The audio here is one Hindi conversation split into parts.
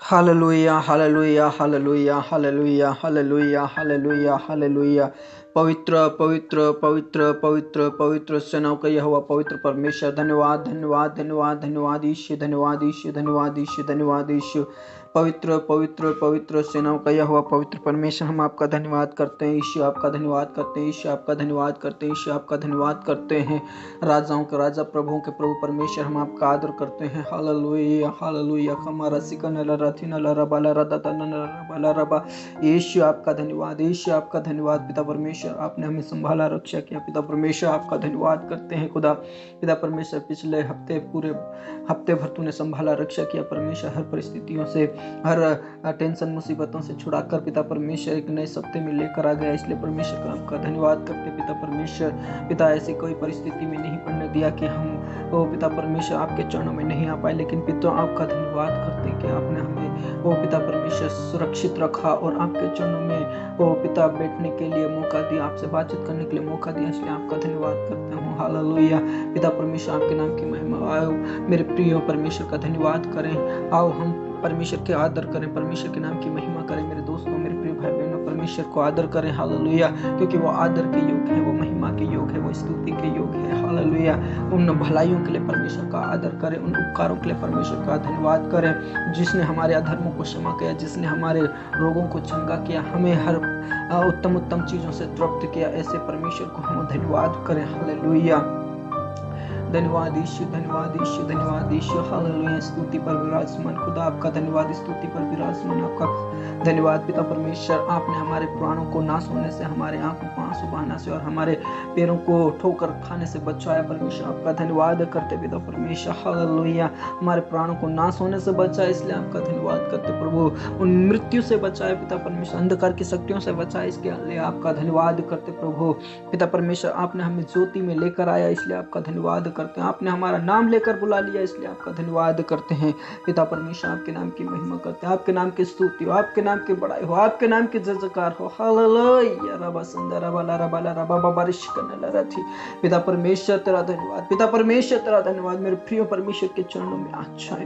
Hallelujah hallelujah hallelujah hallelujah hallelujah hallelujah hallelujah. पवित्र पवित्र पवित्र पवित्र पवित्र सेनाओं का यहोवा पवित्र परमेश्वर, धन्यवाद धन्यवाद धन्यवाद धन्यवाद ईश्वर, धन्यवाद ईश्वर, धन्यवाद ईश्वर, धन्यवाद ईश्वर। पवित्र पवित्र पवित्र सेनाओं का यहोवा पवित्र परमेश्वर, हम आपका धन्यवाद करते हैं ईश्वर, आपका धन्यवाद करते हैं ईश्वर, आपका धन्यवाद करते हैं ईश्वर, आपका धन्यवाद करते हैं। राजाओं के राजा प्रभुओं के प्रभु परमेश्वर, हम आपका आदर करते हैं। Hallelujah hallelujah. हमारा सिकन रथिन रबा रदा रबा। ईश्वर आपका धन्यवाद, ईश्वर आपका धन्यवाद। पिता परमेश्वर, आपने हमें संभाला, रक्षा किया। पिता परमेश्वर, आपका धन्यवाद करते हैं खुदा। पिता परमेश्वर, पिछले हफ्ते पूरे हफ्ते भर तूने संभाला, रक्षा किया परमेश्वर। हर परिस्थितियों से, हर टेंशन मुसीबतों से छुड़ाकर पिता परमेश्वर एक नए सप्ते में लेकर आ गया। इसलिए परमेश्वर का आपका धन्यवाद करते पिता परमेश्वर। पिता, ऐसी कोई परिस्थिति में नहीं पड़ने दिया कि हम पिता परमेश्वर आपके चरणों में नहीं आ पाए, लेकिन पिता आपका धन्यवाद करते कि आपने हमें पिता परमेश्वर सुरक्षित रखा और आपके चरणों में पिता बैठने के लिए मौका दिया, आपसे बातचीत करने के लिए मौका दिया। इसलिए आपका धन्यवाद करते हूँ। हालेलुया। पिता परमेश्वर, आपके नाम की महिमा। आओ मेरे प्रिय परमेश्वर का धन्यवाद करें। आओ हम परमेश्वर के आदर करें, परमेश्वर के नाम की महिमा करें। मेरे दोस्तों, मेरे प्रिय भाई बहनों, परमेश्वर को आदर करें। हालेलुया। क्योंकि वो आदर के योग्य है, वो महिमा के योग्य है, वो स्तुति के योग्य है। हालेलुया। उन भलाइयों के लिए परमेश्वर का आदर करें, उन उपकारों के लिए परमेश्वर का धन्यवाद करें, जिसने हमारे अधर्मों को क्षमा किया, जिसने हमारे रोगों को चंगा किया, हमें हर उत्तम उत्तम चीजों से तृप्त किया। ऐसे परमेश्वर को हम धन्यवाद करें। हालेलुया। धन्यवाद ईश्वर, धन्यवाद ईश्वर, धन्यवाद ईश्वर। हालेलुया। स्तुति पर विराजमान खुदा, आपका धन्यवाद। स्तुति पर विराजमान आपका धन्यवाद। पिता परमेश्वर, आपने हमारे प्राणों को नाश होने से, हमारे आंखों को आंसू बहाने से और हमारे पैरों को ठोकर खाने से बचाया। परमेश्वर आपका धन्यवाद करते पिता परमेश्वर। हालेलुया। हमारे प्राणों को नाश होने से बचाया, इसलिए आपका धन्यवाद करते प्रभु। उन मृत्यु से बचाए पिता परमेश्वर, अंधकार की शक्तियों से बचाए, इसके लिए आपका धन्यवाद करते प्रभु। पिता परमेश्वर, आपने हमें ज्योति में लेकर आया, इसलिए आपका धन्यवाद करते हैं। आपने हमारा नाम लेकर बुला लिया, इसलिए आपका धन्यवाद करते हैं। पिता परमेश्वर, आपके नाम की महिमा करते हैं, आपके नाम की स्तुति हो, आपके नाम की बड़ाई हो, आपके नाम की जय जयकार हो। हालेलुया। रबा संदरा बाला रबा रबा बारिश करने लगी। पिता परमेश्वर तेरा धन्यवाद, पिता परमेश्वर तेरा धन्यवाद। मेरे प्रिय परमेश्वर के चरणों में अच्छा है,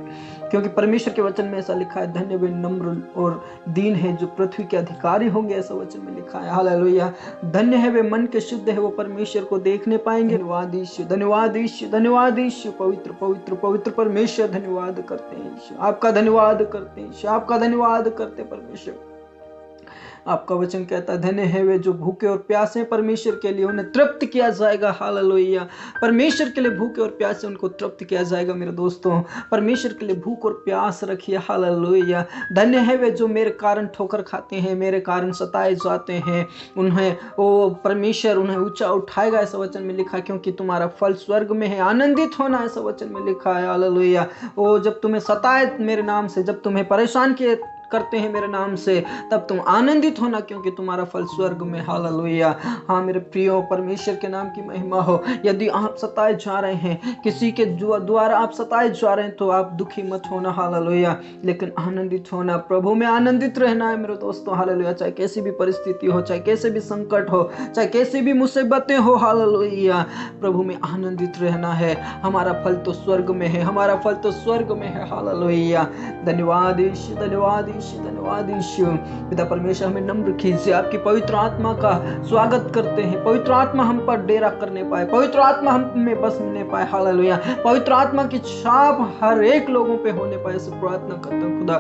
क्योंकि परमेश्वर के वचन में ऐसा लिखा है, धन्य वे नम्र और दीन है, जो पृथ्वी के अधिकारी होंगे, ऐसा वचन में लिखा है। हालेलुया। धन्य है वे मन के शुद्ध है, वो परमेश्वर को देखने पाएंगे। धन्यवाद ईश्वर, धन्यवाद ईश्वर, धन्यवाद ईश्वर। पवित्र पवित्र पवित्र परमेश्वर, धन्यवाद करते हैं ईश्वर, आपका धन्यवाद करते हैं ईश्वर, आपका धन्यवाद करते परमेश्वर। आपका वचन कहता है, धन्य है वे जो भूखे और प्यासे परमेश्वर के लिए, उन्हें तृप्त किया जाएगा। हालेलुया। परमेश्वर के लिए भूखे और प्यासे, उनको तृप्त किया जाएगा। मेरे दोस्तों, परमेश्वर के लिए भूख और प्यास रखिए। हालेलुया। धन्य है वे जो मेरे कारण ठोकर खाते हैं, मेरे कारण सताए जाते हैं, उन्हें परमेश्वर उन्हें ऊंचा उठाएगा, ऐसा वचन में लिखा, क्योंकि तुम्हारा फल स्वर्ग में है। आनंदित होना, ऐसा वचन में लिखा है। हालेलुया। जब तुम्हें सताए मेरे नाम से, जब तुम्हें परेशान किए करते हैं मेरे नाम से, तब तुम आनंदित होना, क्योंकि तुम्हारा फल स्वर्ग में। हालेलुया। हाँ मेरे प्रियो, परमेश्वर के नाम की महिमा हो। यदि आप सताए जा रहे हैं, किसी के द्वारा आप सताए जा रहे हैं, तो आप दुखी मत होना। हालेलुया। लेकिन आनंदित होना, प्रभु में आनंदित रहना है मेरे दोस्तों। हालेलुया। चाहे कैसी भी परिस्थिति हो, चाहे कैसे भी संकट हो, चाहे कैसी भी मुसीबतें हो, हालेलुया, प्रभु में आनंदित रहना है। हमारा फल तो स्वर्ग में है, हमारा फल तो स्वर्ग में है। हालेलुया। धन्यवाद ईश्वर, धन्यवाद धन्यवाद ईश्वर। पिता परमेश्वर, हमें नम्र कीजिए, आपकी पवित्र आत्मा का स्वागत करते हैं। पवित्र आत्मा हम पर डेरा करने पाए, पवित्र आत्मा हम में बसने पाए। हालेलुया। पवित्र आत्मा की छाप हर एक लोगों पे होने पाए, ऐसे प्रार्थना करते हैं खुदा।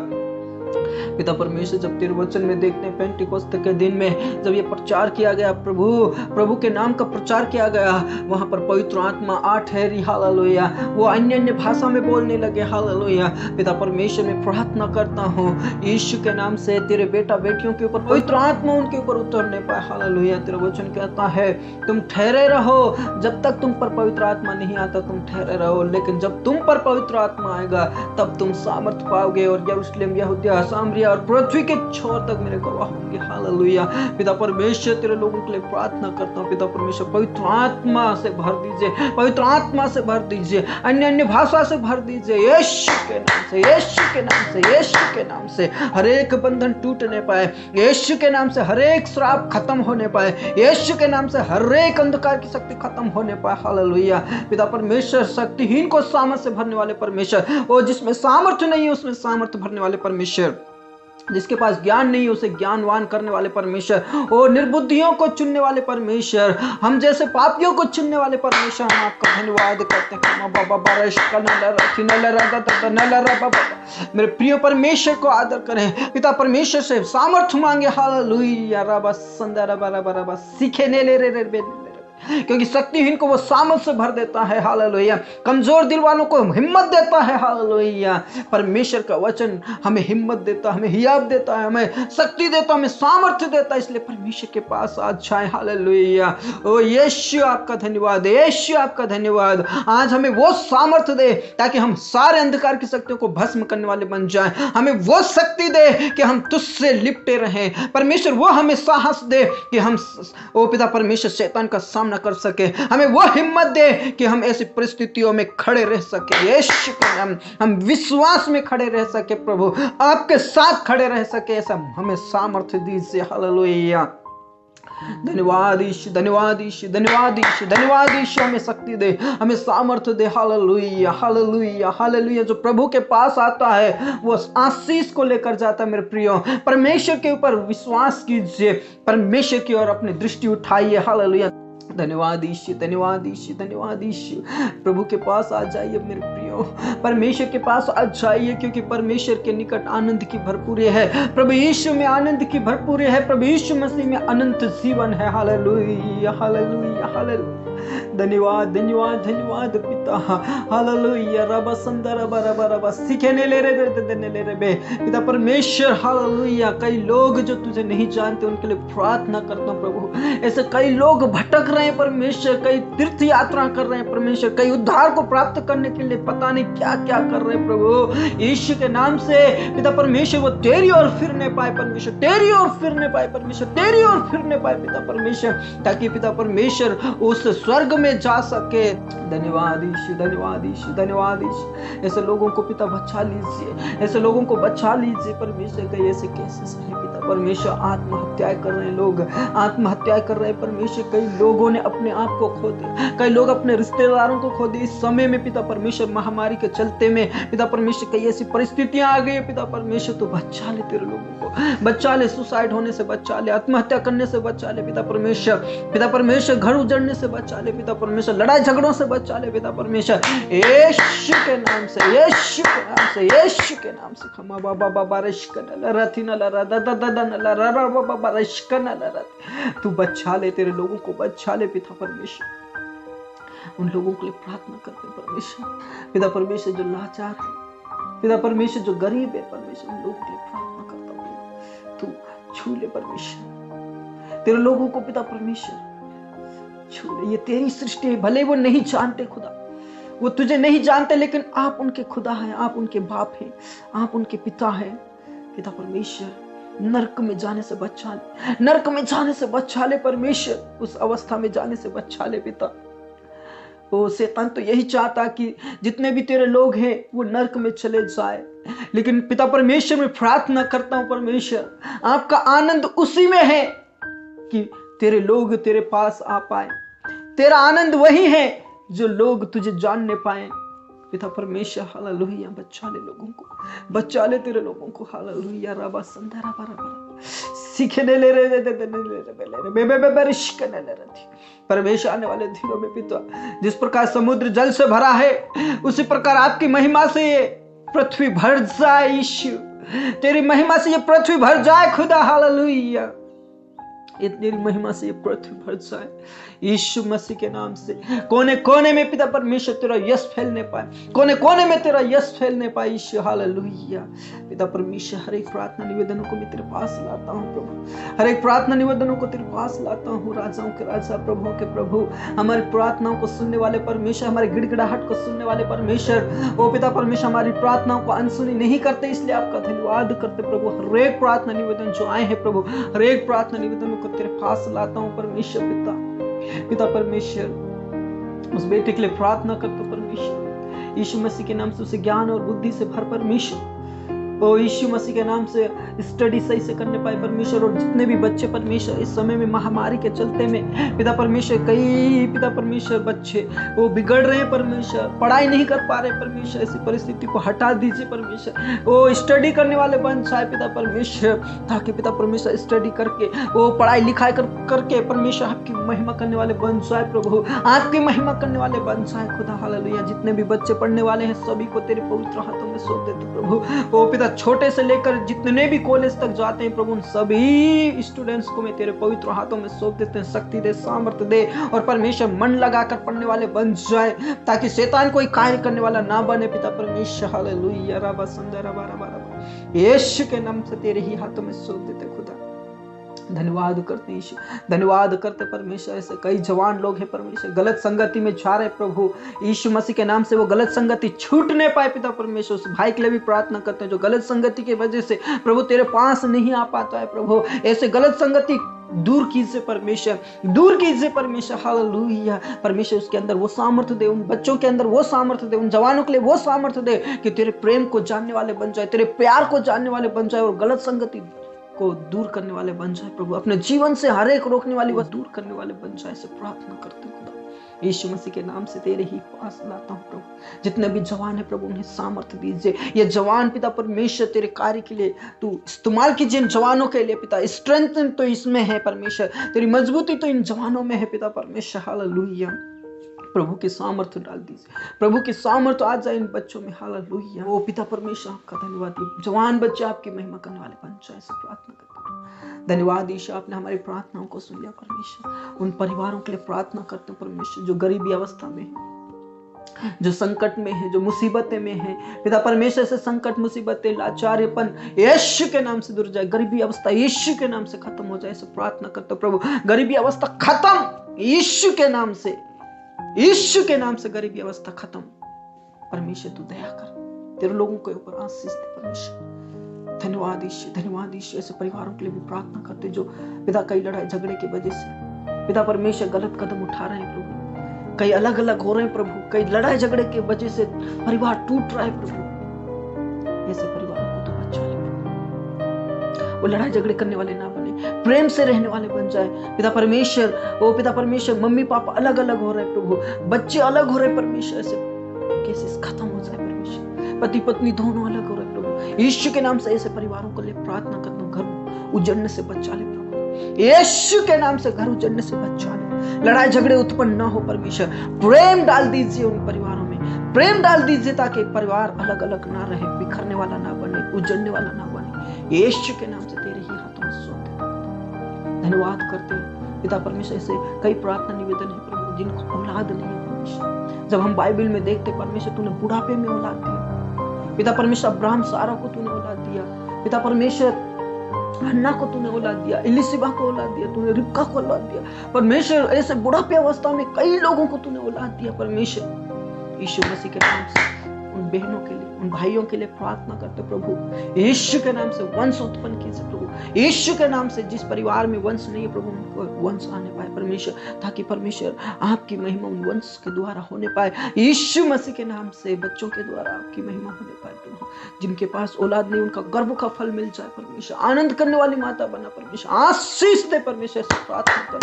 पिता परमेश्वर, जब तेरे वचन में देखते हैं पेंटिकोस्त के दिन में जब ये प्रचार किया गया, प्रभु के नाम का प्रचार किया गया, वहां पर पवित्र आत्मा आ ठहरी। हालेलुया। वो अन्य अन्य भाषा में बोलने लगे। हालेलुया। पिता परमेश्वर, मैं प्रार्थना करता हूँ यीशु के नाम से तेरे बेटा बेटियों के ऊपर पवित्र आत्मा उनके ऊपर उतरने पाए। हालेलुया। तेरा वचन कहता है, तुम ठहरे रहो, जब तक तुम पर पवित्र आत्मा नहीं आता तुम ठहरे रहो, लेकिन जब तुम पर पवित्र आत्मा आएगा तब तुम सामर्थ पाओगे, और यरूशलेम, यहूदिया, सामरिया और पृथ्वी के छोर तक मेरे गवाह होंगे। हालेलुया। पिता परमेश्वर, तेरे लोगों के लिए प्रार्थना करता हूँ। पिता परमेश्वर, पवित्र आत्मा से भर दीजिए, पवित्र आत्मा से भर दीजिए, अन्य अन्य भाषा से भर दीजिए। यीशु के नाम से, यीशु के नाम से, यीशु के नाम से हर एक बंधन टूटने पाए, यीशु के नाम से हर एक श्राप खत्म होने पाए, यीशु के नाम से हर एक अंधकार की शक्ति खत्म होने पाए। हालेलुया। पिता परमेश्वर, शक्तिहीन को सामर्थ से भरने वाले परमेश्वर, और जिसमें सामर्थ्य नहीं है उसमें सामर्थ्य भरने वाले परमेश्वर, जिसके पास ज्ञान नहीं है उसे ज्ञानवान करने वाले परमेश्वर, और निर्बुद्धियों को चुनने वाले परमेश्वर, हम जैसे पापियों को चुनने वाले परमेश्वर, हम आपका धन्यवाद करते हैं। मेरे प्रिय परमेश्वर को आदर करें, पिता परमेश्वर से सामर्थ्य मांगे। हालेलुया रबा संदरा बरा बरा सीखे ने ले रे, क्योंकि शक्तिहीन को वो सामर्थ से भर देता है। हालेलुया, कमजोर दिल वालों को हिम्मत देता है। हालेलुया, परमेश्वर का वचन हमें हिम्मत देता, हमें हियाव देता है, हमें शक्ति देता, हमें सामर्थ्य देता है। इसलिए परमेश्वर के पास आज जाए। हालेलुया, ओ यीशु आपका धन्यवाद, यीशु आपका धन्यवाद। आज हमें वो सामर्थ्य दे ताकि हम सारे अंधकार की शक्तियों को भस्म करने वाले बन जाएं। हमें वो शक्ति दे कि हम तुझसे लिपटे रहें। परमेश्वर वो हमें साहस दे कि हम ओ पिता परमेश्वर शैतान का सामना कर सके। हमें वो हिम्मत दे कि हम ऐसी परिस्थितियों में खड़े रह सके। यीशु के नाम हम विश्वास में खड़े रह सके, प्रभु आपके साथ खड़े रह सके, ऐसा हमें सामर्थ्य दीजिए। हालेलुया, धन्यवाद यीशु, धन्यवाद यीशु, धन्यवाद यीशु, धन्यवाद यीशु। हमें शक्ति दे, हमें सामर्थ्य दे। Hallelujah, hallelujah, hallelujah. जो प्रभु के पास आता है वो आशीष को लेकर जाता है। मेरे प्रियो, परमेश्वर के ऊपर विश्वास कीजिए, परमेश्वर की ओर अपनी दृष्टि उठाइए। हालेलुया, धन्यवाद यीशु, धन्यवाद यीशु, धन्यवाद यीशु। प्रभु के पास आ जाइए मेरे प्रियो, परमेश्वर के पास आ जाइए, क्योंकि परमेश्वर के निकट आनंद की भरपूरी है। प्रभु यीशु में आनंद की भरपूरी है। प्रभु यीशु मसीह में अनंत जीवन है। Hallelujah, hallelujah, hallelujah. धन्यवाद, धन्यवाद, धन्यवाद पिता। हालेलुया, रबा संदरा बरा बरा सीखने ले रे बे पिता परमेश्वर। हालेलुया, कई लोग जो तुझे नहीं जानते उनके लिए प्रार्थना करता हूं प्रभु। ऐसे कई लोग भटक रहे हैं परमेश्वर, कई तीर्थ यात्रा कर रहे हैं परमेश्वर, कई उद्धार को प्राप्त करने के लिए पता नहीं क्या क्या कर रहे हैं प्रभु। यीशु के नाम से पिता परमेश्वर वो तेरी ओर फिरने पाए परमेश्वर, तेरी ओर फिरने पाए परमेश्वर, तेरी ओर फिरने पाए पिता परमेश्वर, ताकि पिता परमेश्वर उस स्वर्ग में जा सके। धन्यवाद यीशु, धन्यवाद यीशु, धन्यवाद यीशु। ऐसे लोगों को पिता बचा लीजिए, ऐसे लोगों को बचा लीजिए परमेश्वर। कई ऐसे केसेस हैं पिता परमेश्वर, आत्महत्या कर रहे हैं लोग, आत्महत्या कर रहे हैं परमेश्वर। कई लोगों ने अपने आप को खो दिया, कई लोग अपने रिश्तेदारों को खो दिए। इस समय में पिता परमेश्वर महामारी के चलते में पिता परमेश्वर कई ऐसी परिस्थितियां आ गई है पिता परमेश्वर, तो बचा ले तेरे लोगों को, बचा ले, सुसाइड होने से बचा ले, आत्महत्या करने से बचा ले पिता परमेश्वर। पिता परमेश्वर घर उजड़ने से बचा ले पिता परमेश्वर, लड़ाई झगड़ों से बचा ले पिता परमेश्वर। यीशु के नाम से, यीशु के नाम से, यीशु के नाम से। खमा बाबा बाबा रश्कन रथी न लरा दा दा दा न लरा बाबा बाबा रश्कन लरा। तू बचा ले, तेरे लोगों को बचा ले पिता परमेश्वर। उन लोगों के लिए प्रार्थना करते परमेश्वर, पिता परमेश्वर जो लाचार है, पिता परमेश्वर जो गरीब है परमेश्वर, उन लोगों के लिए प्रार्थना करता हूं। तू छू ले परमेश्वर, तेरे लोगों को पिता परमेश्वर छू ले। ये तेरी सृष्टि है, भले वो नहीं जानते खुदा, वो तुझे नहीं जानते, लेकिन आप उनके खुदा हैं, आप उनके बाप हैं, आप उनके पिता हैं पिता परमेश्वर। नरक में जाने से बचा ले, नरक में जाने से बचा ले परमेश्वर, उस अवस्था में जाने से बचा ले पिता। वो शैतान तो यही चाहता कि जितने भी तेरे लोग हैं वो नरक में चले जाए, लेकिन पिता परमेश्वर मैं प्रार्थना करता हूं परमेश्वर, आपका आनंद उसी में है कि तेरे लोग तेरे पास आ पाए। तेरा आनंद वही है जो लोग तुझे जानने पाए पिता परमेश्वर। हालेलुया, बचा ले लोगों को, बचा ले तेरे लोगों को। हालेलुया, रबा संदरा बरा सीखने ले रे दे दे दे बे बे बे बारिश करने ले रही परमेश्वर। आने वाले दिनों में पिता, जिस प्रकार समुद्र जल से भरा है उसी प्रकार आपकी महिमा से ये पृथ्वी भर जाए यीशु, तेरी महिमा से ये पृथ्वी भर जाए खुदा। हालेलुया, तेरी महिमा से ये पृथ्वी भर जाए यीशु मसीह के नाम से। कोने कोने में पिता परमेश्वर तेरा यश फैलने पाए, कोने कोने में तेरा यश फैलने पाए यीशु। हालेलुया, पिता परमेश्वर हर एक प्रार्थना निवेदनों को मैं तेरे पास लाता हूँ प्रभु, हर एक प्रार्थना निवेदनों को तेरे पास लाता हूँ। राजाओं के राजा, प्रभुओं के प्रभु, हमारी प्रार्थनाओं को सुनने वाले परमेश्वर, हमारे गिड़गिड़ाहट को सुनने वाले परमेश्वर, ओ पिता परमेश्वर हमारी प्रार्थनाओं को अनसुनी नहीं करते, इसलिए आपका धन्यवाद करते प्रभु। हर एक प्रार्थना निवेदन जो आए हैं प्रभु, हर एक प्रार्थना निवेदनों को तेरे पास लाता हूँ परमेश्वर। पिता परमेश्वर उस बेटे के लिए प्रार्थना करता हूं परमेश्वर, यीशु मसीह के नाम से उसे ज्ञान और बुद्धि से भर परमेश्वर। ओ यीशु मसीह के नाम से स्टडी सही से करने पाए परमेश्वर। और जितने भी बच्चे परमेश्वर इस समय में महामारी के चलते में पिता परमेश्वर, कई पिता परमेश्वर बच्चे वो बिगड़ रहे हैं परमेश्वर, पढ़ाई नहीं कर पा रहे परमेश्वर, ऐसी परिस्थिति को हटा दीजिए परमेश्वर। वो स्टडी करने वाले बन जाए पिता परमेश्वर, ताकि पिता परमेश्वर स्टडी करके वो पढ़ाई लिखाई करके परमेश्वर आपकी महिमा करने वाले बन जाए प्रभु, आपकी महिमा करने वाले बन जाए खुदा। हालेलुया। जितने भी बच्चे पढ़ने वाले हैं सभी को तेरे पवित्र हाथों में सौंप देते प्रभु। ओ पिता, छोटे से लेकर जितने भी कॉलेज तक जाते हैं प्रभु, उन सभी स्टूडेंट्स को मैं तेरे पवित्र हाथों में सौंप देते हैं। शक्ति दे, सामर्थ्य दे, और परमेश्वर मन लगाकर पढ़ने वाले बन जाए, ताकि शैतान कोई कार्य करने वाला ना बने पिता परमेश्वर। हालेलुया। रबा संदर रबा रबा रबा, यीशु के नाम से तेरे ही हाथों में सौंप देते खुदा। धन्यवाद करते हैं यीशु, धन्यवाद करते परमेश्वर। ऐसे कई जवान लोग हैं परमेश्वर, गलत संगति में जा रहे प्रभु, यीशु मसीह के नाम से वो गलत संगति छूटने पाए पिता परमेश्वर। उस भाई के लिए भी प्रार्थना करते हैं जो गलत संगति की वजह से प्रभु तेरे पास नहीं आ पाता है प्रभु। ऐसे गलत संगति दूर कीजिए परमेश्वर, दूर कीजिए परमेश्वर। हालेलुया। परमेश्वर उसके अंदर वो सामर्थ्य दे, उन बच्चों के अंदर वो सामर्थ्य दे, उन जवानों के लिए वो सामर्थ्य दे कि तेरे प्रेम को जानने वाले बन जाए, तेरे प्यार को जानने वाले बन जाए, और गलत संगति को दूर करने वाले बन जाए प्रभु। अपने जीवन से हर एक रोकने वाली वह दूर करने वाले बन जाए, ऐसे प्रार्थना करते खुदा। यीशु मसीह के नाम से तेरे ही पास लाता हूँ प्रभु। जितने भी जवान है प्रभु, उन्हें सामर्थ्य दीजिए। ये जवान पिता परमेश्वर तेरे कार्य के लिए तू इस्तेमाल कीजिए इन जवानों के लिए पिता। स्ट्रेंथ तो इसमें है परमेश्वर, तेरी मजबूती तो इन जवानों में है पिता परमेश्वर। हालेलुया। प्रभु की सामर्थ्य डाल दीजिए, प्रभु की सामर्थ्य आ जाए इन बच्चों में। हालेलुया। ओ पिता परमेश्वर, आपका धन्यवाद। जवान बच्चे आपकी महिमा करने वाले बन जाए, ऐसे प्रार्थना करते हैं। धन्यवाद ईशा, आपने हमारी प्रार्थनाओं को सुन लिया परमेश्वर। उन परिवारों के लिए प्रार्थना करते हैं परमेश्वर जो गरीबी अवस्था में है, जो संकट में है, जो मुसीबतें में है पिता परमेश्वर। से संकट, मुसीबतें, लाचारपन यीशु के नाम से दूर जाए, गरीबी अवस्था यीशु के नाम से खत्म हो जाए, ऐसे प्रार्थना करते प्रभु। गरीबी अवस्था खत्म यीशु के नाम से, यीशु के नाम से गरीबी अवस्था खत्म। परमेश्वर तू दया कर, तेरे लोगों के ऊपर आशीष दे परमेश्वर। धन्यवाद ईश्वर, धन्यवाद ईश्वर। ऐसे परिवारों के लिए भी प्रार्थना करते जो पिता कई लड़ाई झगड़े की वजह से पिता परमेश्वर गलत कदम उठा रहे हैं प्रभु, कई अलग अलग हो रहे हैं प्रभु, कई लड़ाई झगड़े की वजह से परिवार टूट रहा है प्रभु। ऐसे परिवारों को तो बचा ले प्रभु, वो लड़ाई झगड़े करने वाले ना बने, प्रेम से रहने वाले बन जाए पिता परमेश्वर। वो पिता परमेश्वर, मम्मी पापा अलग अलग हो रहे हैं प्रभु, बच्चे अलग हो रहे हैं परमेश्वर, ऐसे केसेस खत्म हो जाए परमेश्वर। पति पत्नी दोनों अलग हो रहे हैं प्रभु, यीशु के नाम से ऐसे परिवारों को लिए प्रार्थना करता हूँ। घर उजड़ने से बचा ले प्रभु, यीशु के नाम से घर उजड़ने से बचा ले, लड़ाई झगड़े उत्पन्न ना हो परमेश्वर। प्रेम डाल दीजिए उन परिवारों में, प्रेम डाल दीजिए ताकि परिवार अलग अलग ना रहे, बिखरने वाला ना बने, उजड़ने वाला ना बने। यीशु के नाम से तेरे ही हाथों में सौंप देते, धन्यवाद करते हैं पिता परमेश्वर। ऐसे कई प्रार्थना निवेदन है प्रभु जिनको औलाद नहीं है परमेश्वर। जब हम बाइबल में देखते परमेश्वर, तूने बुढ़ापे में औलाद दिया पिता परमेश्वर। अब्राहम सारा को तूने औलाद दिया पिता परमेश्वर, हन्ना को तूने औलाद दिया, इलिशिबा को औलाद दिया, तूने रिबका को औलाद दिया परमेश्वर। ऐसे बुढ़ापे अवस्था में कई लोगों को तूने औलाद दिया परमेश्वर। यीशु मसीह के नाम से उन बहनों के लिए, उन भाइयों के लिए प्रार्थना करते प्रभु। यीशु के नाम से वंश उत्पन्न कीजिए प्रभु, यीशु के नाम से जिस परिवार में वंश नहीं है प्रभु, उनको वंश आने पाए परमेश्वर, ताकि परमेश्वर आपकी महिमा उन वंश के द्वारा होने पाए। यीशु मसीह के नाम से बच्चों के द्वारा आपकी महिमा होने पाए प्रभु। जिनके पास औलाद नहीं, उनका गर्भ का फल मिल जाए परमेश्वर। आनंद करने वाली माता बना परमेश्वर, आशीष दे परमेश्वर, से प्रार्थना कर,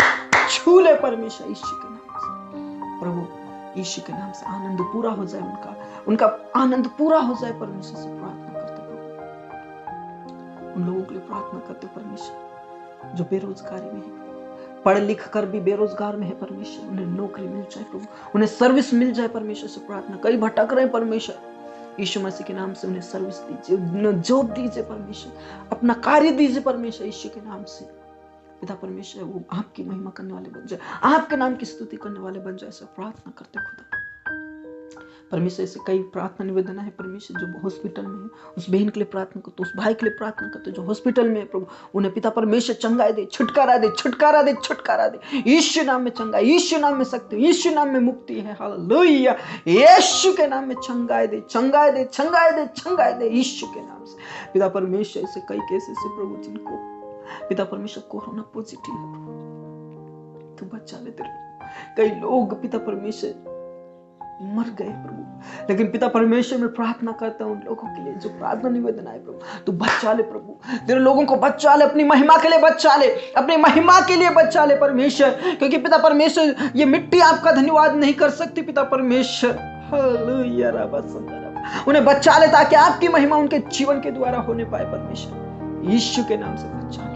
छू ले परमेश्वर यीशु के नाम से प्रभु। यीशु के नाम से आनंद पूरा हो जाए, उनका आनंद पूरा हो जाए परमेश्वर, से प्रार्थना करते प्रभु। उन लोगों के लिए प्रार्थना करते परमेश्वर जो बेरोजगारी में है, पढ़ लिख कर भी बेरोजगार में है परमेश्वर, उन्हें नौकरी मिल जाए प्रभु, उन्हें सर्विस मिल जाए परमेश्वर, से प्रार्थना। कई भटक रहे हैं परमेश्वर, यीशु मसीह के नाम से उन्हें सर्विस दीजिए, उन्हें जॉब दीजिए परमेश्वर, अपना कार्य दीजिए परमेश्वर यीशु के नाम से पिता परमेश्वर। वो आपकी महिमा करने वाले बन जाए, आपके नाम की स्तुति करने वाले बन जाए, ऐसा प्रार्थना करते खुदा परमेश्वर। ऐसे कई प्रार्थना निवेदन है परमेश्वर जो हॉस्पिटल में है, उस बहन के लिए प्रार्थना करते, उस भाई के लिए प्रार्थना करते जो हॉस्पिटल में है प्रभु। उन्हें पिता परमेश्वर चंगाई दे, छुटकारा दे, छुटकारा दे, छुटकारा दे। यीशु नाम में चंगाई, यीशु नाम में शक्ति, यीशु नाम में मुक्ति है। हालेलुया। यीशु के नाम में चंगाई दे, चंगाई दे, चंगाई दे, चंगाई दे यीशु के नाम से पिता परमेश्वर। ऐसे कई केसेस है प्रभु जिनको पिता परमेश्वर कोरोना पॉजिटिव है, तू बचा ले तेरे। कई लोग पिता परमेश्वर मर गए प्रभु। लेकिन पिता परमेश्वर में प्रार्थना करता हूँ उन लोगों के लिए जो प्रार्थना निवेदन आए प्रभु, तू बचा ले प्रभु, तेरे लोगों को बचा ले, अपनी महिमा के लिए बचा ले, अपनी महिमा के लिए बचा ले परमेश्वर, क्योंकि पिता परमेश्वर ये मिट्टी आपका धन्यवाद नहीं कर सकती पिता परमेश्वर। हालेलुया रबा संदरा, उन्हें बचा ले ताकि आपकी महिमा उनके जीवन के द्वारा होने पाए परमेश्वर, यीशु के नाम से बचा ले।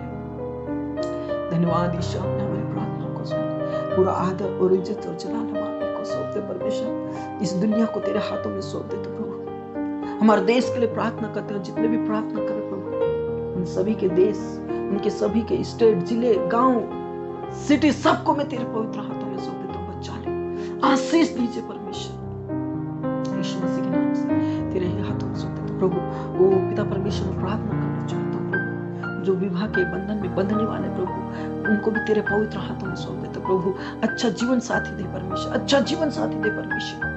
धन्यवाद यीशु, आपने हमारी प्रार्थना को सुना। पूरा आदर और इज्जत और जलाल हम आपको सौंपते परमेश्वर, इस दुनिया को तेरे हाथों में सौंप देते प्रभु। हमारे देश के लिए प्रार्थना करते हैं, जितने भी प्रार्थना करें प्रभु, उन सभी के देश, उनके सभी के स्टेट, जिले, गांव, सिटी, सबको मैं तेरे पवित्र हाथों में सौंप देता हूँ। बचा ले, आशीष दीजिए परमेश्वर, यीशु मसीह के नाम से तेरे हाथों में सौंप देता हूँ प्रभु। वो पिता परमेश्वर में प्रार्थना करना चाहता हूँ प्रभु, जो विवाह के बंधन में बंधने वाले प्रभु, उनको भी तेरे पवित्र हाथों में सौंप देते प्रभु। अच्छा जीवन साथी दे परमेश्वर, अच्छा जीवन साथी दे परमेश्वर।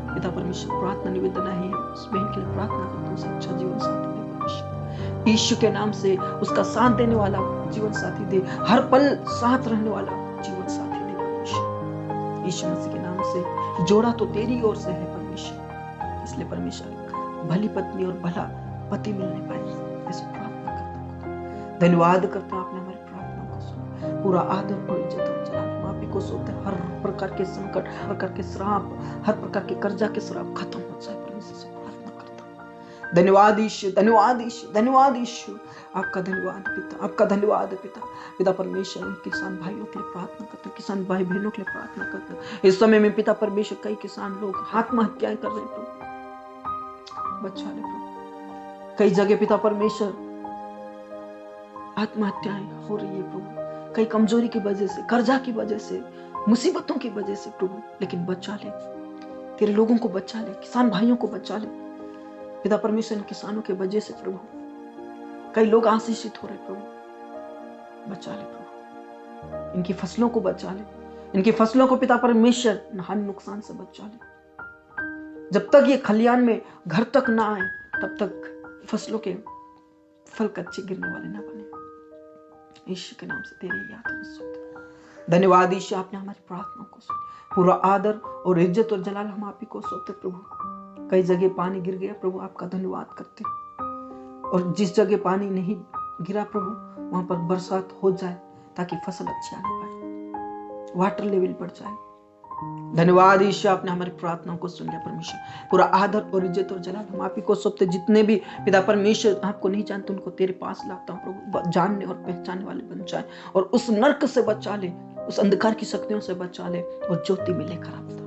पिता परमेश्वर प्रार्थना निवेदन है, उस बहन के लिए प्रार्थना करता हूँ, उसे अच्छा जीवन साथी दे परमेश्वर, यीशु के नाम से उसका साथ देने वाला जीवन साथी दे, हर पल साथ रहने वाला जीवन साथी दे परमेश्वर, यीशु मसीह के नाम से। जोड़ा तो तेरी ओर से है परमेश्वर, इसलिए परमेश्वर भली पत्नी और भला पति मिलने पाए, ऐसी प्रार्थना करता हूँ। धन्यवाद करता हूँ, आपने हमारी प्रार्थना को सुना। पूरा आदर और इज्जत और जलाल हम आप ही को सौंपते हैं। हर प्रकार के संकट, हर प्रकार के श्राप, हर प्रकार के कर्जा के श्राप खत्म हो जाए परमेश्वर से प्रार्थना करता हूँ। धन्यवाद यीशु, धन्यवाद यीशु, धन्यवाद यीशु, आपका धन्यवाद पिता, आपका धन्यवाद पिता। पिता परमेश्वर उन किसान भाइयों के लिए प्रार्थना करते हैं, किसान भाई बहनों के लिए प्रार्थना करते हैं। इस समय में पिता परमेश्वर कई किसान लोग आत्महत्याएं कर रहे हैं प्रभु, बचा ले प्रभु। कई जगह पिता परमेश्वर आत्महत्याएं हो रही है प्रभु, कई कमजोरी की वजह से, कर्जा की वजह से, मुसीबतों की वजह से प्रभु, लेकिन बचा ले, तेरे लोगों को बचा ले, किसान भाइयों को बचा ले पिता परमेश्वर। किसानों के वजह से प्रभु कई लोग आशीषित हो रहे प्रभु, बचा ले प्रभु, इनकी फसलों को बचा ले, इनकी फसलों को पिता परमेश्वर हानि नुकसान से बचा ले। जब तक ये खलियान में घर तक ना आए तब तक फसलों के फल कच्चे गिरने वाले ना बने, यीशु के नाम से तेरी याद में सौंपते। धन्यवाद यीशु, आपने हमारी प्रार्थना को सुना। पूरा आदर और इज्जत और जलाल हम आप ही को सौंपते प्रभु। कई जगह पानी गिर गया प्रभु, आपका धन्यवाद करते, और जिस जगह पानी नहीं गिरा प्रभु वहां पर बरसात हो जाए ताकि फसल अच्छी आने पाए, वाटर लेवल बढ़ जाए। धन्यवाद यीशु, आपने हमारी प्रार्थनाओं को सुन लिया परमेश्वर। पूरा आदर और इज्जत और जलाल हम आप ही को सौंपते। जितने भी पिता परमेश्वर आपको नहीं जानते उनको तेरे पास लाता हूँ प्रभु, जानने और पहचानने वाले बन जाए, और उस नरक से बचा ले, उस अंधकार की शक्तियों से बचा ले, और ज्योति में लेकर आता।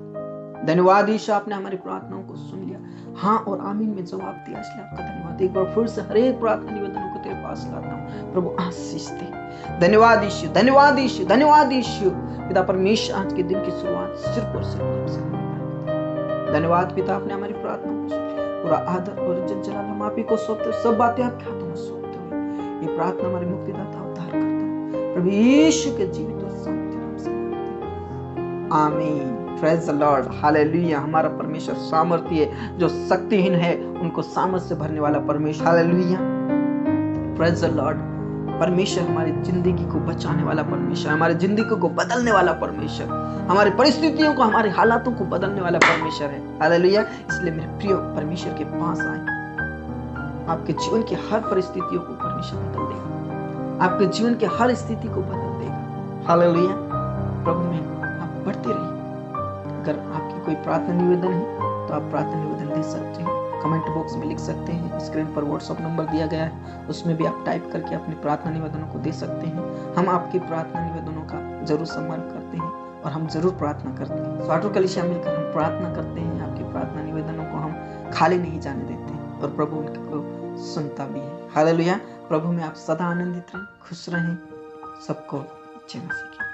धन्यवाद यीशु, आपने हमारी प्रार्थनाओं को सुन लिया, हाँ और आमीन में जवाब दिया, इसलिए आपका धन्यवाद। एक बार फिर से हर एक प्रार्थना निवेदनों को तेरे पास लाता हूँ प्रभु, आशीष दे। धन्यवाद यीशु, धन्यवाद यीशु, धन्यवाद यीशु। पिता परमेश्वर आज के दिन की शुरुआत सिर्फ और सिर्फ आपसे। धन्यवाद पिता, आपने हमारी प्रार्थना को सुना। पूरा आदर और इज्जत जलाल हम आप ही को सौंपते, सब बातें आपके हाथों में सौंपते हुए ये प्रार्थना हमारे मुक्तिदाता उद्धार करता प्रभु यीशु के जीवित और शांति नाम से, आमीन। Praise the Lord, hallelujah. हमारा परमेश्वर सामर्थ्य है, जो शक्तिहीन है उनको सामर्थ से भरने वाला परमेश्वर, हालेलुया। Praise the Lord. परमेश्वर हमारी जिंदगी को बचाने वाला परमेश्वर, हमारी जिंदगी को बदलने वाला परमेश्वर, हमारी परिस्थितियों को, हमारे हालातों को बदलने वाला परमेश्वर है, हालेलुया। इसलिए मेरे प्रिय परमेश्वर के पास आए। आपके जीवन की हर परिस्थितियों को परमेश्वर बदल देगा, आपके जीवन के हर स्थिति को बदल देगा, हालेलुया। प्रभु में आप बढ़ते रहिए। अगर आपकी कोई प्रार्थना निवेदन है तो आप प्रार्थना निवेदन दे सकते हैं, कमेंट बॉक्स में लिख सकते हैं, स्क्रीन पर व्हाट्सएप नंबर दिया गया है, उसमें भी आप टाइप करके अपनी प्रार्थना निवेदनों को दे सकते हैं। हम आपकी प्रार्थना निवेदनों का जरूर सम्मान करते हैं और हम जरूर प्रार्थना करते हैं। स्वाटो कलीसिया मिलकर हम प्रार्थना करते हैं, आपकी प्रार्थना निवेदनों को हम खाली नहीं जाने देते हैं, और प्रभु उनको सुनता भी है, हालेलुया। प्रभु में आप सदा आनंदित रहें, खुश रहें। सबको जय मसीह की।